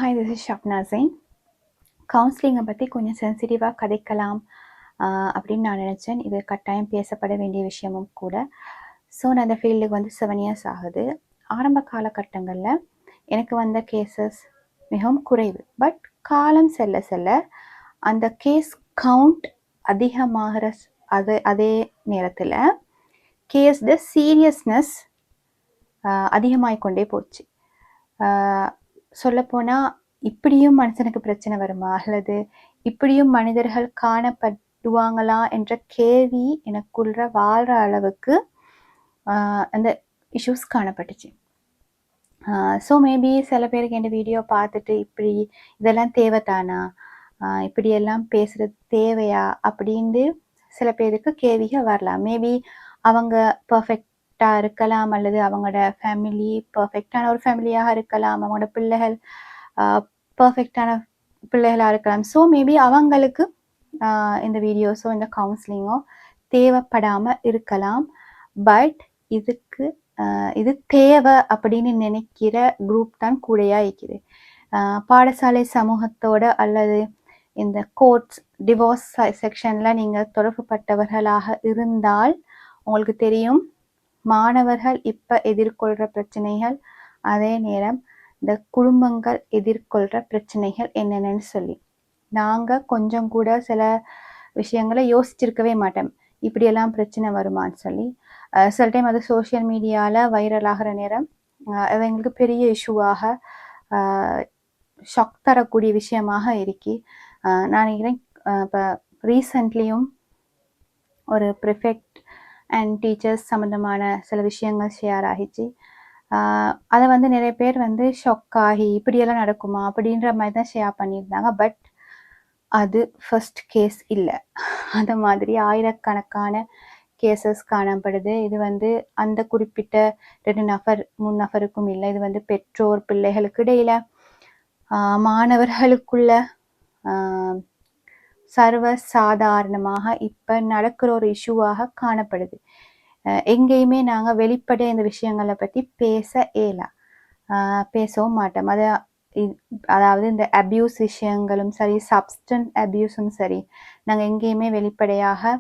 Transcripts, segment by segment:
Hi, this is Shabna Jain. கவுன்சிலிங்கை பற்றி கொஞ்சம் சென்சிட்டிவாக கதைக்கலாம் அப்படின்னு நான் நினச்சேன். இது கட்டாயம் பேசப்பட வேண்டிய விஷயமும் கூட. ஸோ நான் இந்த ஃபீல்டுக்கு வந்து 7 years ஆகுது. ஆரம்ப காலகட்டங்களில் எனக்கு வந்த கேசஸ் மிகவும் குறைவு. பட் காலம் செல்ல செல்ல அந்த கேஸ் கவுண்ட் அதிகமாகிற அதே நேரத்தில் கேஸ்ட சீரியஸ்னஸ் அதிகமாகிக்கொண்டே போச்சு. சொல்லப்போனால் இப்படியும் மனுஷனுக்கு பிரச்சனை வருமா, அல்லது இப்படியும் மனிதர்கள் காணப்படுவாங்களா என்ற கேள்வி எனக்குள்ள வாழ்கிற அளவுக்கு அந்த இஷ்யூஸ் காணப்பட்டுச்சு. ஸோ மேபி சில பேருக்கு என் வீடியோ பார்த்துட்டு இப்படி இதெல்லாம் தேவைத்தானா, இப்படியெல்லாம் பேசுகிறது தேவையா அப்படின்னு சில பேருக்கு கேள்விகள் வரலாம். மேபி அவங்க பர்ஃபெக்டாக இருக்கலாம், அல்லது அவங்களோட ஃபேமிலி பர்ஃபெக்டான ஒரு ஃபேமிலியாக இருக்கலாம், அவங்களோட பிள்ளைகள் பர்ஃபெக்டான பிள்ளைகளாக இருக்கலாம். ஸோ மேபி அவங்களுக்கு இந்த வீடியோஸோ இந்த கவுன்சிலிங்கோ தேவைப்படாமல் இருக்கலாம். பட் இது தேவை அப்படின்னு நினைக்கிற குரூப் தான் கூடையாக இருக்குது. பாடசாலை சமூகத்தோட அல்லது இந்த கோர்ட்ஸ் டிவோர்ஸ் செக்ஷனில் நீங்கள் தொடர்புப்பட்டவர்களாக இருந்தால் உங்களுக்கு தெரியும், மாணவர்கள் இப்போ எதிர்கொள்கிற பிரச்சனைகள், அதே நேரம் இந்த குடும்பங்கள் எதிர்கொள்கிற பிரச்சனைகள் என்னென்னு சொல்லி நாங்கள் கொஞ்சம் கூட சில விஷயங்களை யோசிச்சிருக்கவே மாட்டோம், இப்படியெல்லாம் பிரச்சனை வருமானு சொல்லி. சில டைம் அது சோஷியல் மீடியாவில் வைரல் ஆகிற நேரம் அது எங்களுக்கு பெரிய இஷ்யூவாக ஷாக் தரக்கூடிய விஷயமாக இருக்கி. நான் நினைக்கிறேன் இப்போ ரீசன்ட்லியும் ஒரு ப்ரிஃபெக்ட் அண்ட் டீச்சர்ஸ் சம்மந்தமான சில விஷயங்கள் ஷேர் ஆகிச்சு. அதை வந்து நிறைய பேர் வந்து ஷாக் ஆகி இப்படியெல்லாம் நடக்குமா அப்படின்ற மாதிரி தான் ஷேர் பண்ணியிருந்தாங்க. பட் அது ஃபர்ஸ்ட் கேஸ் இல்லை, அந்த மாதிரி ஆயிரக்கணக்கான கேசஸ் காணப்படுது. இது வந்து அந்த குறிப்பிட்ட 2 நபர் 3 நபருக்கும் இல்லை, இது வந்து பெற்றோர் பிள்ளைகளுக்கு இடையில, மாணவர்களுக்குள்ள சர்வ சாதாரணமாக இப்போ நடக்கிற ஒரு இஷ்யூவாக காணப்படுது. எங்கேயுமே நாங்கள் வெளிப்படைய இந்த விஷயங்களை பற்றி பேசவும் மாட்டோம். அதாவது இந்த அப்யூஸ் விஷயங்களும் சரி, சப்ஸ்டன்ஸ் அப்யூஸும் சரி, நாங்கள் எங்கேயுமே வெளிப்படையாக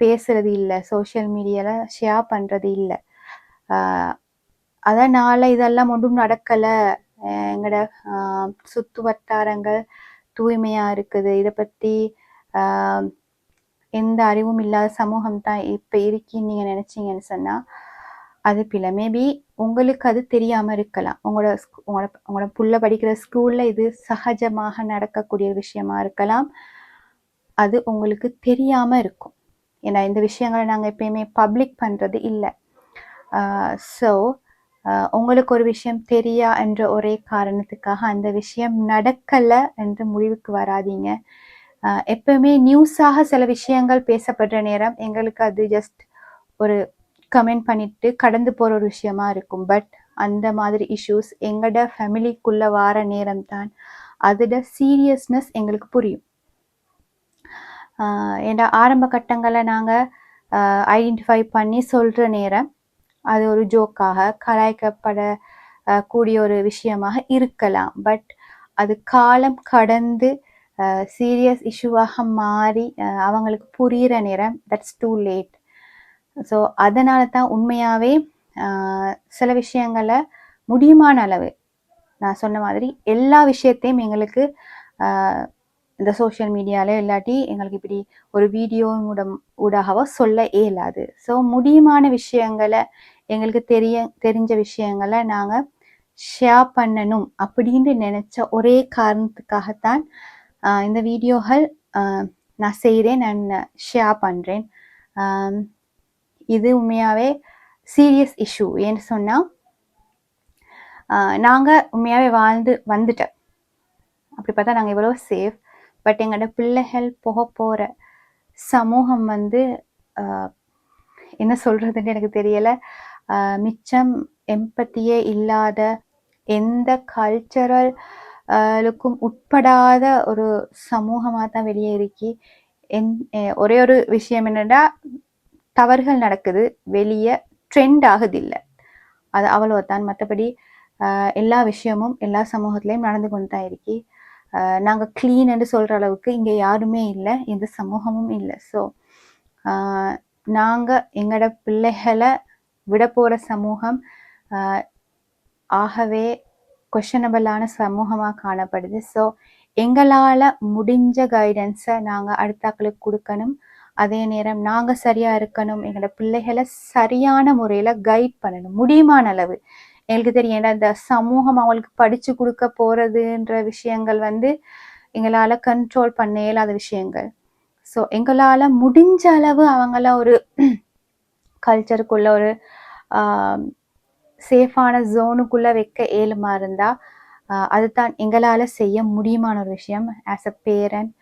பேசுறது இல்லை, சோஷியல் மீடியாவில் ஷேர் பண்ணுறது இல்லை. அதனால் இதெல்லாம் ஒன்றும் நடக்கலை, எங்களோட சுற்று வட்டாரங்கள் தூய்மையாக இருக்குது, இதை பற்றி எந்த அறிவும் இல்லாத சமூகம் தான் இப்போ இருக்கின்னு நீங்கள் நினச்சிங்கன்னு சொன்னால் அது பிள்ளை. மேபி உங்களுக்கு அது தெரியாமல் இருக்கலாம், உங்களோட புள்ள படிக்கிற ஸ்கூலில் இது சகஜமாக நடக்கக்கூடிய விஷயமா இருக்கலாம், அது உங்களுக்கு தெரியாமல் இருக்கும். ஏன்னா இந்த விஷயங்களை நாங்கள் எப்பயுமே பப்ளிக் பண்ணுறது இல்லை. ஸோ உங்களுக்கு ஒரு விஷயம் தெரியா என்ற ஒரே காரணத்துக்காக அந்த விஷயம் நடக்கலை என்று முடிவுக்கு வராதீங்க. எப்பவுமே நியூஸாக சில விஷயங்கள் பேசப்படுற நேரம் எங்களுக்கு அது ஜஸ்ட் ஒரு கமெண்ட் பண்ணிட்டு கடந்து போகிற ஒரு விஷயமா இருக்கும். பட் அந்த மாதிரி இஷ்யூஸ் எங்களோட ஃபேமிலிக்குள்ளே வார நேரம் தான் அதோட சீரியஸ்னஸ் எங்களுக்கு புரியும். ஏன்னா ஆரம்ப கட்டங்களில் நாங்கள் ஐடென்டிஃபை பண்ணி சொல்கிற நேரம் அது ஒரு ஜோக்காக கலாய்க்கப்பட கூடிய ஒரு விஷயமாக இருக்கலாம். பட் அது காலம் கடந்து சீரியஸ் இஷ்யூவாக மாறி அவங்களுக்கு புரிகிற நேரம் தட்ஸ் டூ லேட். ஸோ அதனால தான் உண்மையாகவே சில விஷயங்களை முடியுமான அளவு நான் சொன்ன மாதிரி எல்லா விஷயத்தையும் எங்களுக்கு இந்த சோஷியல் மீடியாவில் இல்லாட்டி எங்களுக்கு இப்படி ஒரு வீடியோ ஊடாகவோ சொல்ல இயலாது. ஸோ முடியுமான விஷயங்களை எங்களுக்கு தெரிஞ்ச விஷயங்களை நாங்கள் ஷேர் பண்ணணும் அப்படின்னு நினச்ச ஒரே காரணத்துக்காகத்தான் இந்த வீடியோகள் நான் செய்கிறேன், நான் ஷேர் பண்ணுறேன். இது உண்மையாகவே சீரியஸ் இஷ்யூ. ஏன்னு சொன்னால் நாங்கள் உண்மையாகவே வாழ்ந்து வந்துட்டோம், அப்படி பார்த்தா நாங்கள் எவ்வளோ சேஃப். பட் எங்களோட பிள்ளைகள் போகிற சமூகம் வந்து என்ன சொல்கிறதுன்னு எனக்கு தெரியலை. மிச்சம் எம்பத்தியே இல்லாத, எந்த கல்ச்சரலுக்கும் உட்படாத ஒரு சமூகமாக தான் வெளியே இருக்கி. ஒரே ஒரு விஷயம் என்னென்னா, தவறுகள் நடக்குது, வெளியே ட்ரெண்ட் ஆகுது இல்லை, அது அவ்வளோதான். மற்றபடி எல்லா விஷயமும் எல்லா சமூகத்திலையும் நடந்து கொண்டு தான் இருக்கி. நாங்கள் க்ளீன் என்று சொல்கிற அளவுக்கு இங்கே யாருமே இல்லை, எந்த சமூகமும் இல்லை. ஸோ நாங்கள் எங்களோட பிள்ளைகளை விட போகிற சமூகம் ஆகவே கொஷனபிளான சமூகமாக காணப்படுது. ஸோ எங்களால் முடிஞ்ச கைடன்ஸை நாங்கள் அடுத்தாக்களுக்கு கொடுக்கணும். அதே நேரம் நாங்கள் சரியாக இருக்கணும், எங்களோட பிள்ளைகளை சரியான முறையில் கைட் பண்ணணும் முடியுமான அளவு. எங்களுக்கு தெரியும், ஏன்னா இந்த சமூகம் அவங்களுக்கு படித்து கொடுக்க போகிறதுன்ற விஷயங்கள் எங்களால் கண்ட்ரோல் பண்ண இயலாத விஷயங்கள். ஸோ எங்களால் முடிஞ்ச அளவு அவங்கள ஒரு கல்ச்சருக்குள்ள ஒரு சேஃபான ஜோனுக்குள்ளே வைக்க இயலுமா இருந்தால் அதுதான் எங்களால் செய்ய முடியுமான ஒரு விஷயம். As a parent,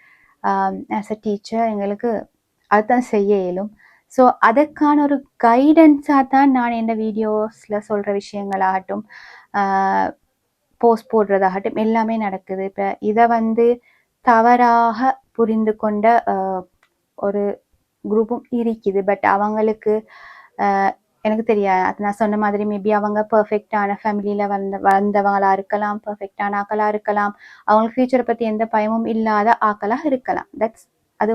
as a teacher எங்களுக்கு அதுதான் செய்ய இயலும். ஸோ அதுக்கான ஒரு கைடன்ஸாக தான் நான் இந்த வீடியோஸில் சொல்கிற விஷயங்களாகட்டும், போஸ்ட் போடுறதாகட்டும் எல்லாமே நடக்குது. இப்போ இதை தவறாக புரிந்து கொண்ட ஒரு குரூப்பும் இருக்குது. பட் அவங்களுக்கு எனக்கு தெரியாது, அது நான் சொன்ன மாதிரி மேபி அவங்க பர்ஃபெக்டான ஃபேமிலியில் வளர்ந்தவங்களாக இருக்கலாம், பர்ஃபெக்டான ஆக்களாக இருக்கலாம், அவங்களுக்கு ஃப்யூச்சரை பற்றி எந்த பயமும் இல்லாத ஆக்களாக இருக்கலாம். அது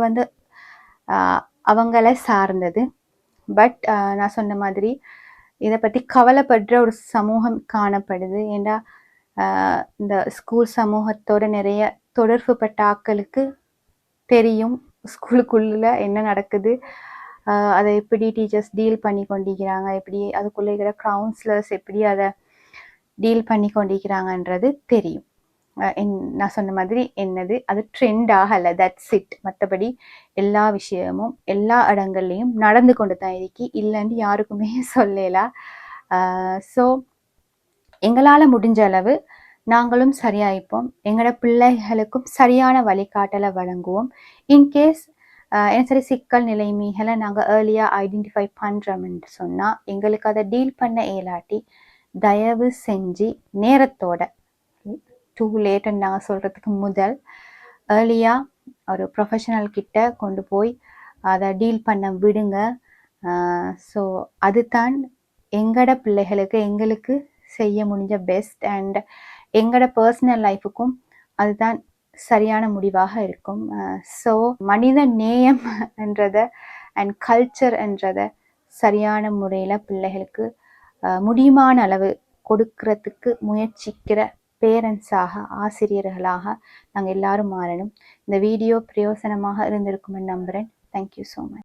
அவங்கள சார்ந்தது. பட் நான் சொன்ன மாதிரி இதை பற்றி கவலைப்படுற ஒரு சமூகம் காணப்படுது. ஏன்னா இந்த ஸ்கூல் சமூகத்தோட நிறைய தொடர்பு பட்ட ஆக்களுக்கு தெரியும் ஸ்கூலுக்குள்ள என்ன நடக்குது, அதை எப்படி டீச்சர்ஸ் டீல் பண்ணி கொண்டிருக்கிறாங்க, எப்படி அதுக்குள்ளே இருக்கிற கவுன்சிலர்ஸ் எப்படி அதை டீல் பண்ணி கொண்டிருக்கிறாங்கன்றது தெரியும். நான் சொன்ன மாதிரி என்னது அது ட்ரெண்ட் ஆகலை, தட்ஸ் இட். மற்றபடி எல்லா விஷயமும் எல்லா இடங்கள்லையும் நடந்து கொண்டு தான் இருக்கி, இல்லைன்னு யாருக்குமே சொல்லலாம். ஸோ எங்களால் முடிஞ்ச அளவு நாங்களும் சரியாயிப்போம், எங்களோட பிள்ளைகளுக்கும் சரியான வழிகாட்டலை வழங்குவோம். இன்கேஸ் என்ன சரி சிக்கல் நிலைமைகளை நாங்கள் ஏர்லியாக ஐடென்டிஃபை பண்ணுறோம்னு சொன்னால் எங்களுக்கு அதை டீல் பண்ண இயலாட்டி தயவு செஞ்சு நேரத்தோட, டூ லேட்டுன்னு நாங்கள் சொல்கிறதுக்கு முதல் ஏர்லியாக ஒரு ப்ரொஃபஷனல் கிட்ட கொண்டு போய் அதை டீல் பண்ண விடுங்க. ஸோ அதுதான் எங்களோட பிள்ளைகளுக்கு எங்களுக்கு செய்ய முடிஞ்ச பெஸ்ட். அண்ட் எங்களோட பர்சனல் லைஃபுக்கும் அதுதான் சரியான முடிவாக இருக்கும். ஸோ மனித நேயம் என்றதை அண்ட் கல்ச்சர் என்றதை சரியான முறையில் பிள்ளைகளுக்கு முடியுமான அளவு கொடுக்கறதுக்கு முயற்சிக்கிற பேரண்ட்ஸாக, ஆசிரியர்களாக நாங்கள் எல்லாரும் மாறணும். இந்த வீடியோ பிரயோசனமாக இருந்திருக்கும்னு நம்புகிறேன். Thank you so much.